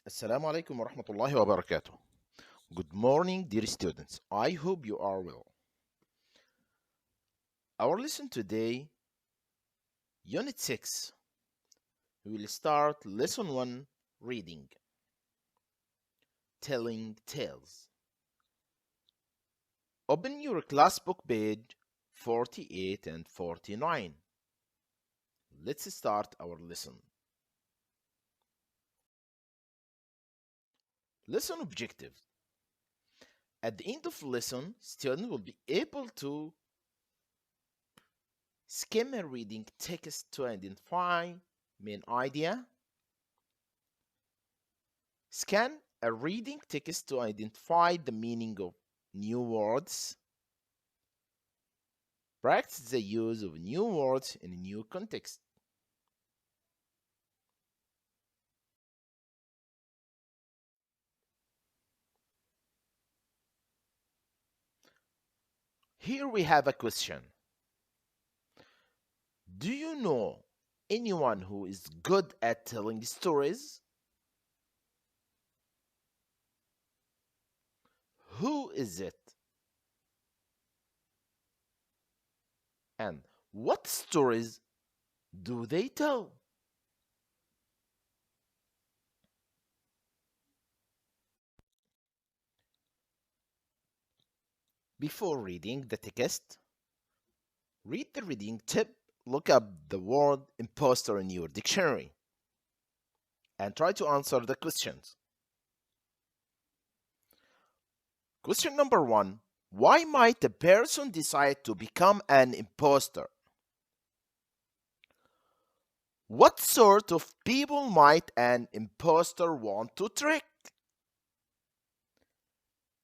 Assalamu alaikum wa rahmatullahi wa barakatuh. Good morning, dear students. I hope you are well. Our lesson today, Unit 6. We will start Lesson 1, Reading, Telling Tales. Open your class book page 48 and 49. Let's start our lesson. Lesson objectives. At the end of the lesson, students will be able to skim a reading text to identify main idea, scan a reading text to identify the meaning of new words, practice the use of new words in a new context. Here we have a question. Do you know anyone who is good at telling stories? Who is it? And what stories do they tell? Before reading the text, read the reading tip. Look up the word imposter in your dictionary and try to answer the questions. Question number 1. Why might a person decide to become an imposter? What sort of people might an imposter want to trick?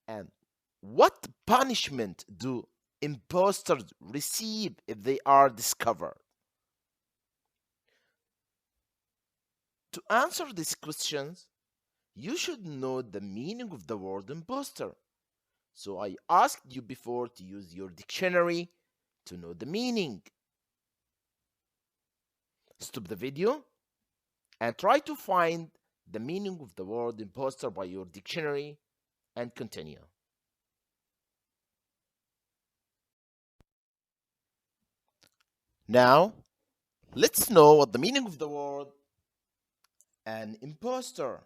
And what punishment do imposters receive if they are discovered? To answer these questions, you should know the meaning of the word imposter. So I asked you before to use your dictionary to know the meaning. Stop the video and try to find the meaning of the word imposter by your dictionary and continue. Now, let's know what the meaning of the word an imposter.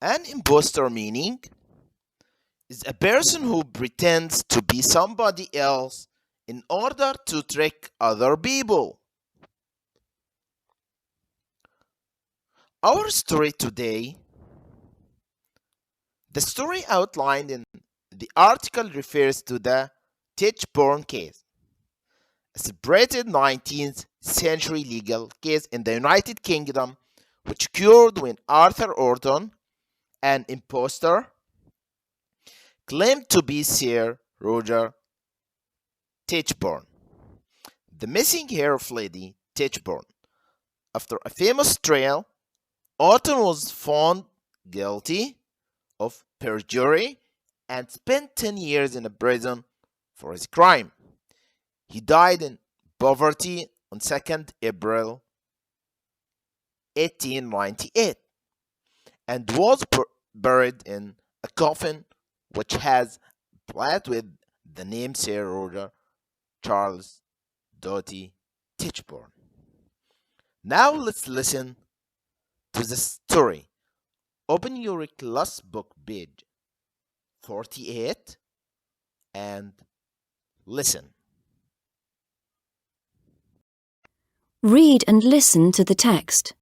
An imposter meaning is a person who pretends to be somebody else in order to trick other people. Our story today, the story outlined in the article refers to the Tichborne case, a celebrated 19th century legal case in the United Kingdom which occurred when Arthur Orton, an impostor, claimed to be Sir Roger Tichborne, the missing hair of Lady Tichborne. After a famous trial, Orton was found guilty of perjury and spent 10 years in a prison for his crime. He died in poverty on 2nd April 1898 and was buried in a coffin which has a plate with the name Sir Roger Charles Doughty Tichborne. Now let's listen to the story. Open your class book page 48 and listen. Read and listen to the text.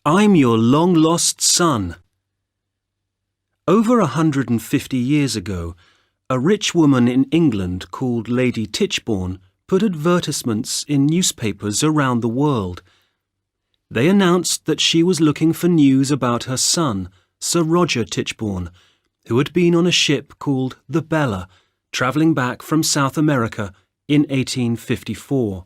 I'm your long-lost son. Over 150 years ago, a rich woman in England called Lady Tichborne put advertisements in newspapers around the world. They announced that she was looking for news about her son, Sir Roger Tichborne, who had been on a ship called the Bella, travelling back from South America in 1854.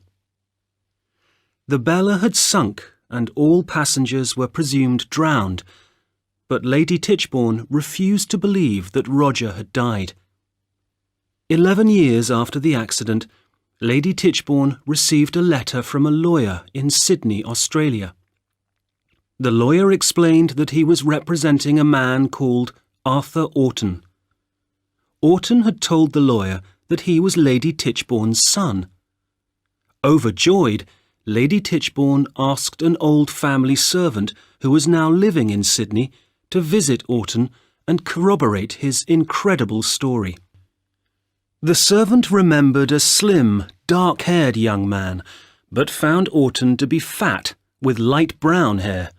The Bella had sunk and all passengers were presumed drowned, but Lady Tichborne refused to believe that Roger had died. 11 years after the accident, Lady Tichborne received a letter from a lawyer in Sydney, Australia. The lawyer explained that he was representing a man called Arthur Orton. Orton had told the lawyer that he was Lady Tichborne's son. Overjoyed, Lady Tichborne asked an old family servant who was now living in Sydney to visit Orton and corroborate his incredible story. The servant remembered a slim, dark-haired young man, but found Orton to be fat, with light brown hair.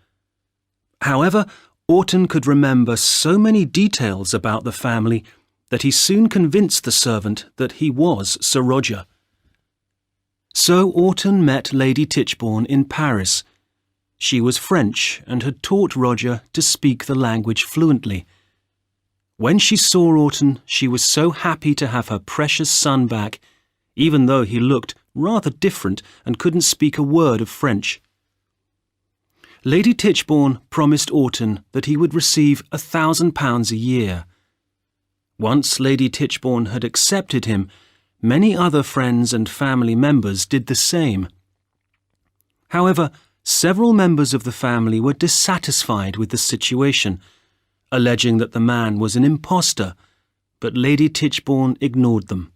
However, Orton could remember so many details about the family that he soon convinced the servant that he was Sir Roger. So Orton met Lady Tichborne in Paris. She was French and had taught Roger to speak the language fluently. When she saw Orton, she was so happy to have her precious son back, even though he looked rather different and couldn't speak a word of French. Lady Tichborne promised Orton that he would receive £1,000 a year. Once Lady Tichborne had accepted him, many other friends and family members did the same. However, several members of the family were dissatisfied with the situation, alleging that the man was an impostor, but Lady Tichborne ignored them.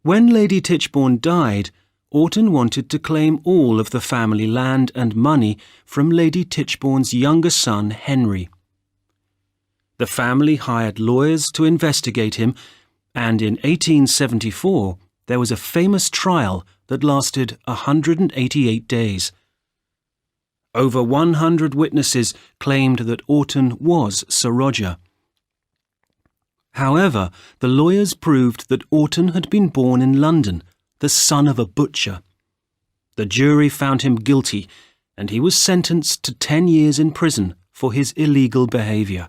When Lady Tichborne died, Orton wanted to claim all of the family land and money from Lady Tichborne's younger son, Henry. The family hired lawyers to investigate him, and in 1874 there was a famous trial that lasted 188 days. Over 100 witnesses claimed that Orton was Sir Roger. However, the lawyers proved that Orton had been born in London, the son of a butcher. The jury found him guilty, and he was sentenced to 10 years in prison for his illegal behaviour.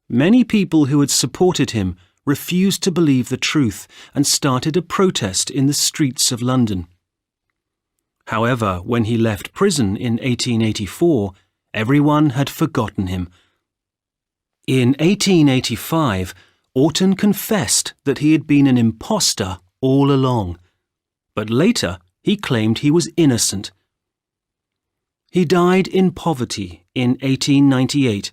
Many people who had supported him refused to believe the truth and started a protest in the streets of London. However, when he left prison in 1884, everyone had forgotten him. In 1885, Orton confessed that he had been an impostor all along, but later he claimed he was innocent. He died in poverty in 1898,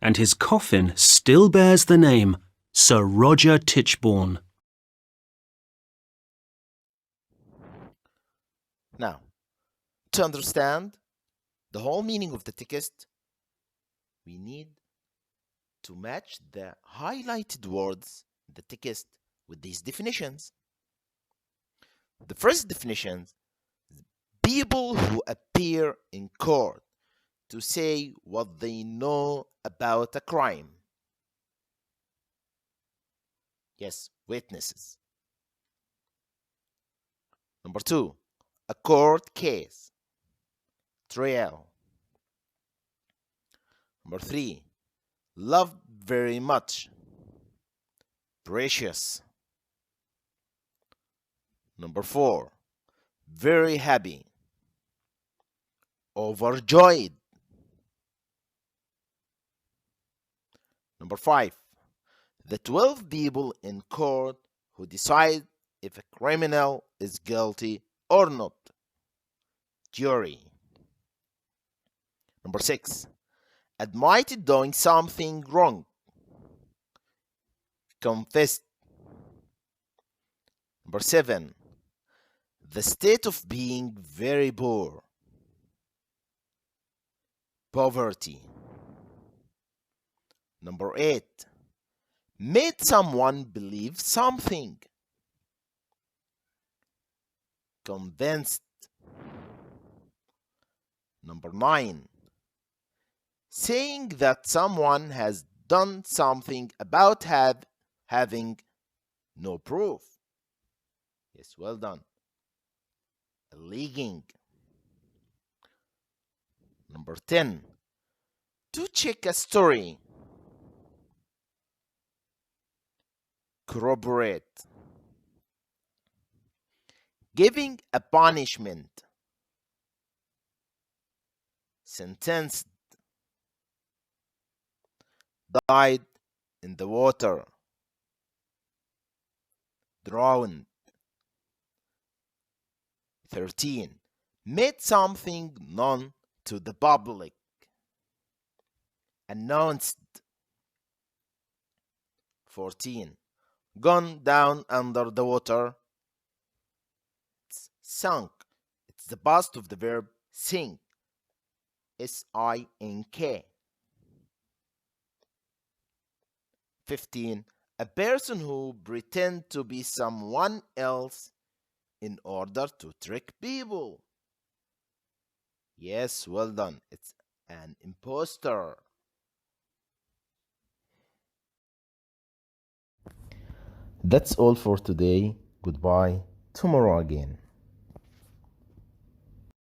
and his coffin still bears the name Sir Roger Tichborne. Now, to understand the whole meaning of the text, we need to match the highlighted words in the text with these definitions. The first definition is people who appear in court to say what they know about a crime. Yes, witnesses. Number 2, a court case, trial. Number 3, love very much, precious. Number 4, very happy, overjoyed. Number 5, the 12 people in court who decide if a criminal is guilty or not. Jury. Number 6, admitted doing something wrong. Confessed. Number 7, the state of being very poor. Poverty. Number 8, made someone believe something. Convinced. Number 9, saying that someone has done something about having no proof. Yes, well done. Alleging. Number 10, to check a story. Corroborate. Giving a punishment. Sentenced. Died in the water. drowned. 13. Made something known to the public. Announced. 14. Gone down under the water. It's sunk. It's the past of the verb sink. S-I-N-K. 15. A person who pretends to be someone else in order to trick people. Yes, well done. It's an imposter. That's all for today. Goodbye. Tomorrow again.